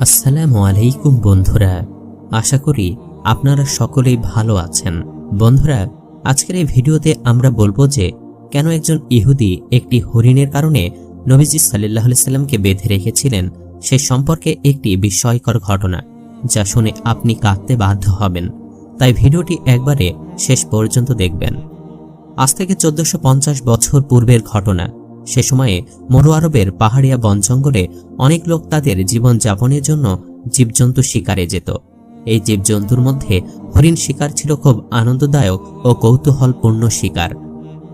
আসসালামু আলাইকুম বন্ধুরা, আশা করি আপনারা সকলেই ভালো আছেন। বন্ধুরা, আজকের এই ভিডিওতে আমরা বলবো যে কেন একজন ইহুদি একটি হরিণের কারণে নবীজি সাল্লাল্লাহু আলাইহি সাল্লামকে বেঁধে রেখেছিলেন সে সম্পর্কে একটি বিস্ময়কর ঘটনা, যা শুনে আপনি কাঁদতে বাধ্য হবেন। তাই ভিডিওটি একবারে শেষ পর্যন্ত দেখবেন। আজ থেকে 1450 বছর পূর্বের ঘটনা। সে সময়ে মরু আরবের পাহাড়িয়া বন জঙ্গলে অনেক লোক তাদের জীবন যাপনের জন্য জীবজন্তু শিকারে যেত। এই জীবজন্তুর মধ্যে হরিণ শিকার ছিল খুব আনন্দদায়ক ও কৌতূহলপূর্ণ শিকার।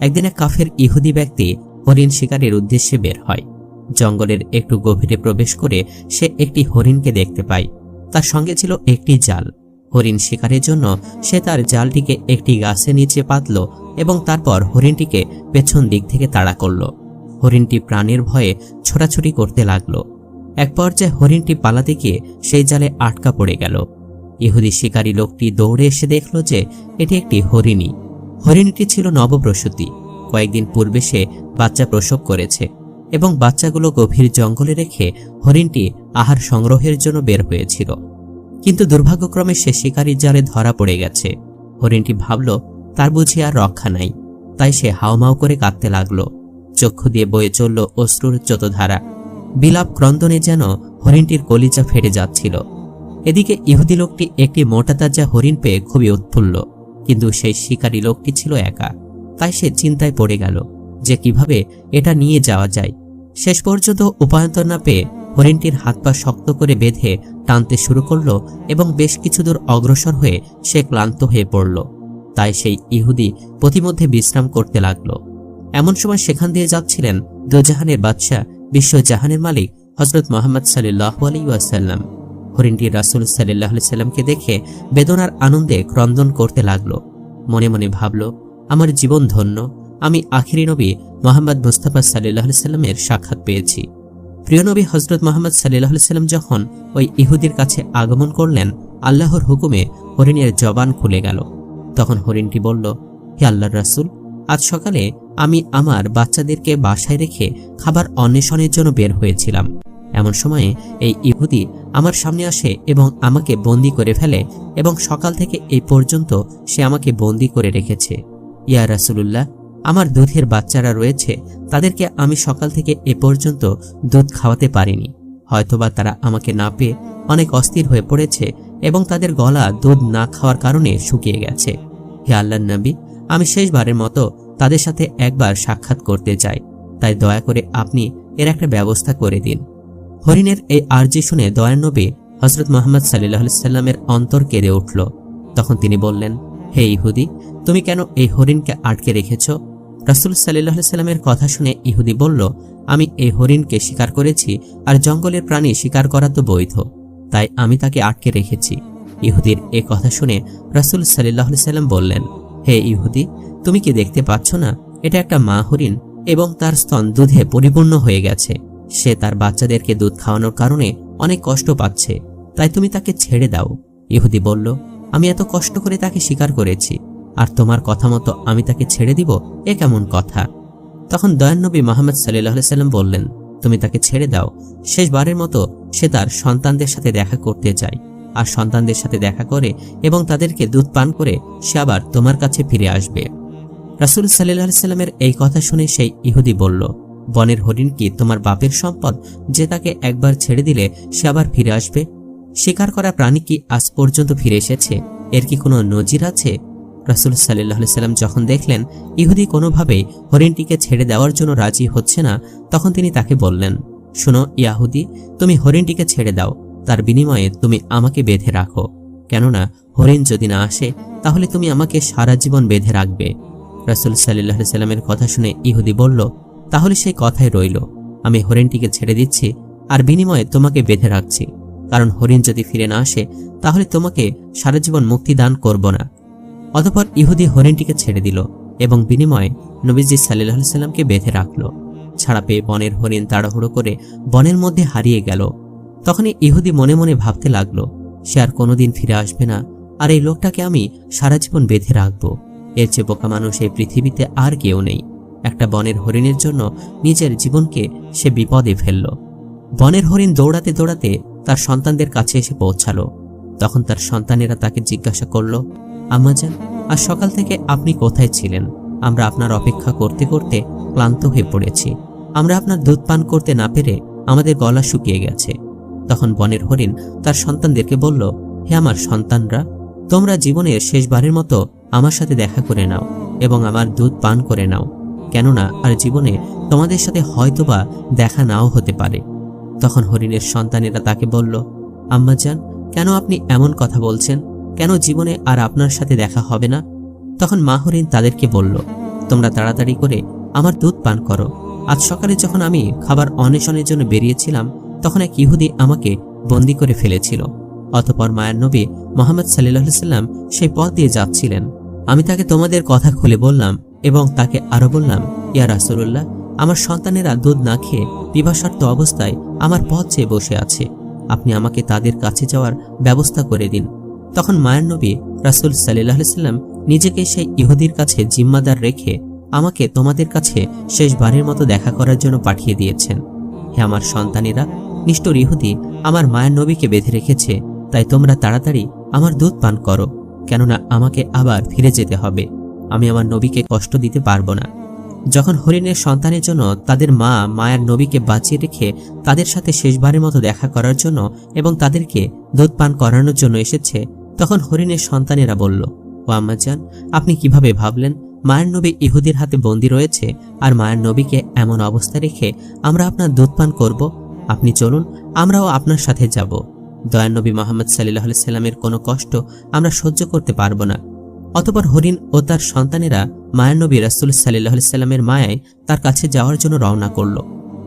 একদিন এক কাফের ইহুদি ব্যক্তি হরিণ শিকারের উদ্দেশ্যে বের হয়। জঙ্গলের একটু গভীরে প্রবেশ করে সে একটি হরিণকে দেখতে পায়। তার সঙ্গে ছিল একটি জাল। হরিণ শিকারের জন্য সে তার জালটিকে একটি গাছের নিচে পাতল এবং তারপর হরিণটিকে পেছন দিক থেকে তাড়া করল। হরিণটি প্রাণের ভয়ে ছোটাছুটি করতে লাগলো। এক পর্যায়ে হরিণটি পালাতে গিয়ে সেই জালে আটকা পড়ে গেল। ইহুদি শিকারী লোকটি দৌড়ে এসে দেখল যে এটি একটি হরিণী। হরিণীটি ছিল নবপ্রসূতি। কয়েকদিন পূর্বে সে বাচ্চা প্রসব করেছে এবং বাচ্চাগুলো গভীর জঙ্গলে রেখে হরিণটি আহার সংগ্রহের জন্য বের হয়েছিল। কিন্তু দুর্ভাগ্যক্রমে সে শিকারীর জালে ধরা পড়ে গেছে। হরিণটি ভাবল তার বুঝি আর রক্ষা নাই, তাই সে হাউমাউ করে কাঁদতে লাগলো। চক্ষু দিয়ে বয়ে চলল অশ্রুর ধারা। বিলাপ ক্রন্দনে যেন হরিণটির কলিজা ফেটে যাচ্ছিল। এদিকে ইহুদি লোকটি একটি মোটা তাজা হরিণ পেয়ে খুবই উৎফুল্ল, কিন্তু সেই শিকারী লোকটি ছিল একা। তাই সে চিন্তায় পড়ে গেল যে কিভাবে এটা নিয়ে যাওয়া যায়। শেষ পর্যন্ত উপায়ন্তর না পেয়ে হরিণটির হাত পা শক্ত করে বেঁধে টানতে শুরু করল এবং বেশ কিছু দূর অগ্রসর হয়ে সে ক্লান্ত হয়ে পড়ল। তাই সেই ইহুদি প্রতিমধ্যে বিশ্রাম করতে লাগলো। এমন সময় সেখান দিয়ে যাচ্ছিলেন দোজাহানের বাদশাহ, বিশ্বজাহানের মালিক হযরত মুহাম্মদ সাল্লাল্লাহু আলাইহি ওয়াসাল্লাম। হরিণটি রাসূল সাল্লাল্লাহু আলাইহি সাল্লামকে দেখে বেদনার আনন্দে ক্রন্দন করতে লাগলো। মনে মনে ভাবল, আমার জীবন ধন্য, আমি আখিরি নবী মুহাম্মদ মুস্তাফা সাল্লাল্লাহু আলাইহি সাল্লামের সাক্ষাৎ পেয়েছি। প্রিয় নবী হযরত মুহাম্মদ সাল্লাল্লাহু আলাইহি সাল্লাম যখন ওই ইহুদির কাছে আগমন করলেন, আল্লাহর হুকুমে হরিণের জবান খুলে গেল। তখন হরিণটি বলল, হে আল্লাহর রাসূল, আজ সকালে আমি আমার বাচ্চাদেরকে বাসায় রেখে খাবার অন্বেষণের জন্য বের হয়েছিলাম। এমন সময়ে এই ইহুদি আমার সামনে আসে এবং আমাকে বন্দী করে ফেলে এবং সকাল থেকে এই পর্যন্ত সে আমাকে বন্দী করে রেখেছে। ইয়া রাসূলুল্লাহ, আমার দুধের বাচ্চারা রয়েছে, তাদেরকে আমি সকাল থেকে এ পর্যন্ত দুধ খাওয়াতে পারিনি। হয়তোবা তারা আমাকে না পেয়ে অনেক অস্থির হয়ে পড়েছে এবং তাদের গলা দুধ না খাওয়ার কারণে শুকিয়ে গেছে। হে আল্লাহর নবী, আমি শেষবারের মতো তাদের সাথে একবার সাক্ষাৎ করতে চাই, তাই দয়া করে আপনি এর একটা ব্যবস্থা করে দিন। হরিণের এই আরজি শুনে দয়ার নবী হযরত মুহাম্মদ সাল্লাল্লাহু আলাইহি সাল্লামের অন্তর কেঁদে উঠল। তখন তিনি বললেন, হে ইহুদি, তুমি কেন এই হরিণকে আটকে রেখেছ? রাসূল সাল্লাল্লাহু আলাইহি সাল্লামের কথা শুনে ইহুদি বলল, আমি এই হরিণকে শিকার করেছি, আর জঙ্গলের প্রাণী শিকার করা তো বৈধ, তাই আমি তাকে আটকে রেখেছি। ইহুদির এ কথা শুনে রাসূল সাল্লাল্লাহু আলাইহি সাল্লাম বললেন, হে ইহুদি, তুমি কি দেখতে পাচ্ছ না এটা একটা মা হরিণ এবং তার স্তন দুধে পরিপূর্ণ হয়ে গেছে। সে তার বাচ্চাদেরকে দুধ খাওয়ানোর কারণে অনেক কষ্ট পাচ্ছে, তাই তুমি তাকে ছেড়ে দাও। ইহুদি বলল, আমি এত কষ্ট করে তাকে শিকার করেছি, আর তোমার কথা মতো আমি তাকে ছেড়ে দিব, এ কেমন কথা? তখন দয়ার নবী মুহাম্মদ সাল্লাল্লাহু আলাইহি সাল্লাম বললেন, তুমি তাকে ছেড়ে দাও। শেষবারের মতো সে তার সন্তানদের সাথে দেখা করতে চায়, আর সন্তানদের সাথে দেখা করে এবং তাদেরকে দুধ পান করে সে আবার তোমার কাছে ফিরে আসবে। রাসূল সাল্লাল্লাহু আলাইহি সাল্লামের এই কথা শুনে সেই ইহুদি বলল, বনের হরিণ কি তোমার বাপের সম্পদ যে তাকে একবার ছেড়ে দিলে সে আবার ফিরে আসবে? শিকার করা প্রাণী কি আজ পর্যন্ত ফিরে এসেছে? এর কি কোনো নজির আছে? রাসূল সাল্লাল্লাহু আলাইহি সাল্লাম যখন দেখলেন ইহুদি কোনোভাবেই হরিণটিকে ছেড়ে দেওয়ার জন্য রাজি হচ্ছে না, তখন তিনি তাকে বললেন, শোনো ইয়াহুদি, তুমি হরিণটিকে ছেড়ে দাও, তার বিনিময়ে তুমি আমাকে বেঁধে রাখো। কেননা হরিণ যদি না আসে তাহলে তুমি আমাকে সারা জীবন বেঁধে রাখবে। রাসূল সাল্লাল্লাহু আলাইহি সাল্লামের কথা শুনে ইহুদি বলল, তাহলে সেই কথাই রইল, আমি হরিণটিকে ছেড়ে দিচ্ছি আর বিনিময়ে তোমাকে বেঁধে রাখছি, কারণ হরিণ যদি ফিরে না আসে তাহলে তোমাকে সারা জীবন মুক্তি দান করব না। অতঃপর ইহুদি হরিণটিকে ছেড়ে দিল এবং বিনিময়ে নবীজি সাল্লাল্লাহু আলাইহি সাল্লামকে বেঁধে রাখল। ছাড়া পেয়ে বনের হরিণ তাড়াহুড়ো করে বনের মধ্যে হারিয়ে গেল। তখনই ইহুদি মনে মনে ভাবতে লাগলো, সে আর কোনোদিন ফিরে আসবে না, আর এই লোকটাকে আমি সারা জীবন বেঁধে রাখবো। এর চেয়ে বোকা মানুষ এই পৃথিবীতে আর কেউ নেই। একটা বনের হরিণের জন্য নিজের জীবনকে সে বিপদে ফেলল। বনের হরিণ দৌড়াতে দৌড়াতে তার সন্তানদের কাছে এসে পৌঁছালো। তখন তার সন্তানেরা তাকে জিজ্ঞাসা করল, আম্মাজান, আজ সকাল থেকে আপনি কোথায় ছিলেন? আমরা আপনার অপেক্ষা করতে করতে ক্লান্ত হয়ে পড়েছি। আমরা আপনার দুধ পান করতে না পেরে আমাদের গলা শুকিয়ে গেছে। তখন বনের হরিণ তার সন্তানদেরকে বলল, হে আমার সন্তানরা, তোমরা জীবনের শেষবারের মতো আমার সাথে দেখা করে নাও এবং আমার দুধ পান করে নাও, কেননা আর জীবনে তোমাদের সাথে হয়তোবা দেখা নাও হতে পারে। তখন হরিণের সন্তানেরা তাকে বলল, আম্মাজান, কেন আপনি এমন কথা বলছেন? কেন জীবনে আর আপনার সাথে দেখা হবে না? তখন মা হরিণ তাদেরকে বলল, তোমরা তাড়াতাড়ি করে আমার দুধ পান করো। আজ সকালে যখন আমি খাবার অন্বেষণের জন্য বেরিয়েছিলাম, তখন এক ইহুদি আমাকে বন্দী করে ফেলেছিল। অতঃপর মায়ের নবী মুহাম্মদ সাল্লাল্লাহু আলাইহি সাল্লাম সেই পথ দিয়ে যাচ্ছিলেন। আমি তাকে তোমাদের কথা খুলে বললাম এবং তাকে আরো বললাম, ইয়া রাসূলুল্লাহ, আমার সন্তানেরা দুধ না খেয়ে পিপাসার্ত অবস্থায় আমার পথ চেয়ে বসে আছে। আপনি আমাকে তাদের কাছে যাওয়ার ব্যবস্থা করে দিন। তখন মায়ের নবী রাসূল সাল্লাল্লাহু আলাইহি সাল্লাম নিজেকে সেই ইহুদির কাছে জিম্মাদার রেখে আমাকে তোমাদের কাছে শেষবারের মতো দেখা করার জন্য পাঠিয়ে দিয়েছেন। হে আমার সন্তানেরা, নিষ্ঠুর ইহুদি আমার মায়ের নবীকে বেঁধে রেখেছে, তাই তোমরা তাড়াতাড়ি আমার দুধ পান করো, কেননা আমাকে আবার ফিরে যেতে হবে। আমি আমার নবীকে কষ্ট দিতে পারবো না। যখন হরিণের সন্তানের জন্য তাদের মা মায়ের নবীকে বাঁচিয়ে রেখে তাদের সাথে শেষবারের মতো দেখা করার জন্য এবং তাদেরকে দুধ পান করানোর জন্য এসেছে, তখন হরিণের সন্তানেরা বলল, ও আম্মাজান, আপনি কিভাবে ভাবলেন মায়ের নবী ইহুদির হাতে বন্দী রয়েছে আর মায়ের নবীকে এমন অবস্থা রেখে আমরা আপনার দুধ পান করব? আপনি চলুন, আমরাও আপনার সাথে যাব। দয়ার নবী মুহাম্মদ সাল্লাল্লাহু আলাইহি সাল্লামের কোনো কষ্ট আমরা সহ্য করতে পারবো না। অতঃপর হরিণ ও তার সন্তানেরা মায়ের নবী রাসূল সাল্লাল্লাহু আলাইহি সাল্লামের মায়ায় তার কাছে যাওয়ার জন্য রওনা করল।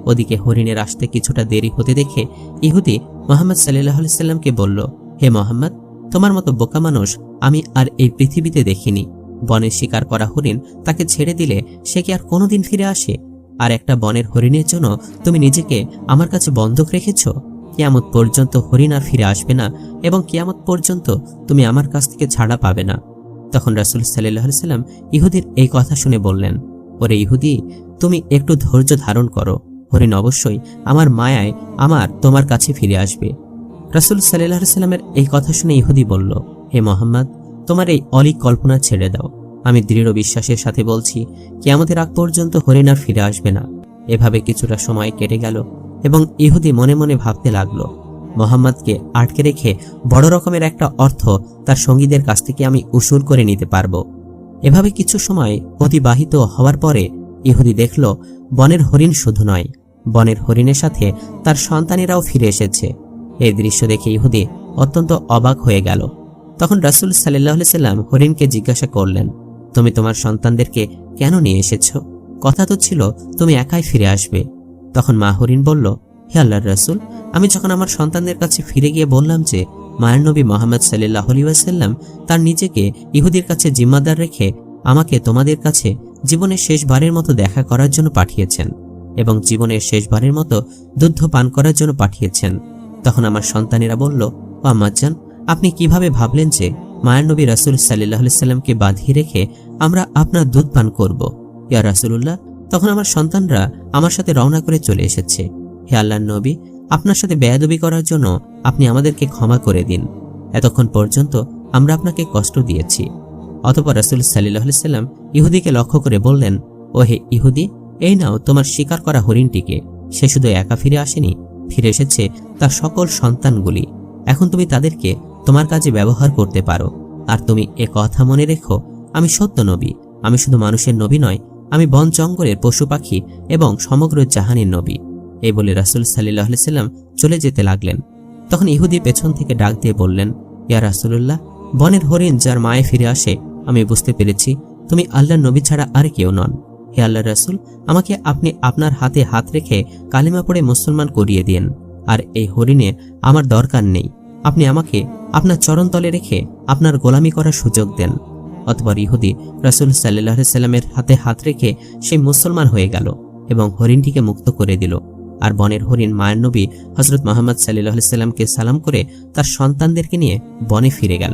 ওদিকে হরিণের আসতে কিছুটা দেরি হতে দেখে ইহুদি মুহাম্মদ সাল্লাল্লাহু আলাইহি সাল্লামকে বলল, হে মুহাম্মদ, তোমার মতো বোকা মানুষ আমি আর এই পৃথিবীতে দেখিনি। বনের শিকার করা হরিণ তাকে ছেড়ে দিলে সে কি আর কোনোদিন ফিরে আসে? আর একটা বনের হরিণের জন্য তুমি নিজেকে আমার কাছে বন্ধক রেখেছ? কিয়ামত পর্যন্ত হরিণ আর ফিরে আসবে না এবং কিয়ামত পর্যন্ত তুমি আমার কাছ থেকে ছাড়া পাবে না। তখন রাসূল সাল্লাল্লাহু আলাইহি সাল্লাম ইহুদির এই কথা শুনে বললেন, ওরে ইহুদি, তুমি একটু ধৈর্য ধারণ করো। হরিণ অবশ্যই আমার মায়ায় তোমার কাছে ফিরে আসবে। রাসূল সাল্লাল্লাহু আলাইহি সাল্লামের এই কথা শুনে ইহুদি বলল, হে মুহাম্মদ, তোমার এই অলীক কল্পনা ছেড়ে দাও। আমি দৃঢ় বিশ্বাসের সাথে বলছি, কিয়ামতের আগ পর্যন্ত হরিণ আর ফিরে আসবে না। এভাবে কিছুটা সময় কেটে গেল এবং ইহুদি মনে মনে ভাবতে লাগলো, মুহাম্মদকে আটকে রেখে বড় রকমের একটা অর্থ তার সঙ্গীদের কাছ থেকে আমি উসুল করে নিতে পারবো। এভাবে কিছু সময় অতিবাহিত হওয়ার পরে ইহুদি দেখল বনের হরিণ শুধু নয়, বনের হরিণের সাথে তার সন্তানেরাও ফিরে এসেছে। এই দৃশ্য দেখে ইহুদি অত্যন্ত অবাক হয়ে গেল। তখন রাসূল সাল্লাল্লাহু আলাইহি সাল্লাম হরিণকে জিজ্ঞাসা করলেন, তুমি তোমার সন্তানদেরকে কেন নিয়ে এসেছ? কথা তো ছিল তুমি একাই ফিরে আসবে। তখন মা হরিণ বলল, হে আল্লাহর রাসূল, আমি যখন আমার সন্তানদের কাছে ফিরে গিয়ে বললাম যে মায়ের নবী মুহাম্মদ সাল্লাল্লাহু আলাইহি ওয়াসাল্লাম তার নিজেকে ইহুদির কাছে জিম্মাদার রেখে আমাকে তোমাদের কাছে জীবনের শেষবারের মতো দেখা করার জন্য পাঠিয়েছেন এবং জীবনের শেষবারের মতো দুধ পান করার জন্য পাঠিয়েছেন, তখন আমার সন্তানেরা বলল, ও আম্মাজান, আপনি কিভাবে ভাবলেন যে মায়ের নবী রাসূল সাল্লাল্লাহু আলাইহি সাল্লামকে বাঁধিয়ে রেখে আমরা আপনার দুধ পান করব? ইয়া রাসূলুল্লাহ, তখন আমার সন্তানরা আমার সাথে রওনা করে চলে এসেছে। হে আল্লাহর নবী, আপনার সাথে বেয়াদবি করার জন্য আপনি আমাদেরকে ক্ষমা করে দিন। এতক্ষণ পর্যন্ত আমরা আপনাকে কষ্ট দিয়েছি। অতঃপর রাসূল সাল্লাল্লাহু আলাইহি সাল্লাম ইহুদিকে লক্ষ্য করে বললেন, ও হে ইহুদি, এই নাও তোমার শিকার করা হরিণটিকে। সে শুধু একা ফিরে আসেনি, ফিরে এসেছে তার সকল সন্তানগুলি। এখন তুমি তাদেরকে তোমার কাজে ব্যবহার করতে পারো। আর তুমি এ কথা মনে রেখো, আমি সত্য নবী। আমি শুধু মানুষের নবী নয়, আমি বন জঙ্গলের পশু পাখি এবং সমগ্র জাহানের নবী। এই বলে রাসূল সাল্লাল্লাহু আলাইহি সাল্লাম চলে যেতে লাগলেন। তখন ইহুদি পেছন থেকে ডাক দিয়ে বললেন, ইয়া রাসূলুল্লাহ, বনের হরিণ যার মায়ে ফিরে আসে আমি বুঝতে পেরেছি তুমি আল্লাহর নবী ছাড়া আর কেউ নন। হে আল্লাহর রাসূল, আমাকে আপনি আপনার হাতে হাত রেখে কালিমা পড়ে মুসলমান করিয়ে দিন। আর এই হরিণে আমার দরকার নেই। আপনি আমাকে আপনার চরণতলে রেখে আপনার গোলামি করার সুযোগ দেন। অতঃপর ইহুদি রাসূল সাল্লাল্লাহু আলাইহি সাল্লামের হাতে হাত রেখে সেই মুসলমান হয়ে গেল এবং হরিণটিকে মুক্ত করে দিল। আর বনের হরিণ মায়ের নবী হযরত মুহাম্মদ সাল্লাল্লাহু আলাইহি সাল্লামকে সালাম করে তার সন্তানদেরকে নিয়ে বনে ফিরে গেল।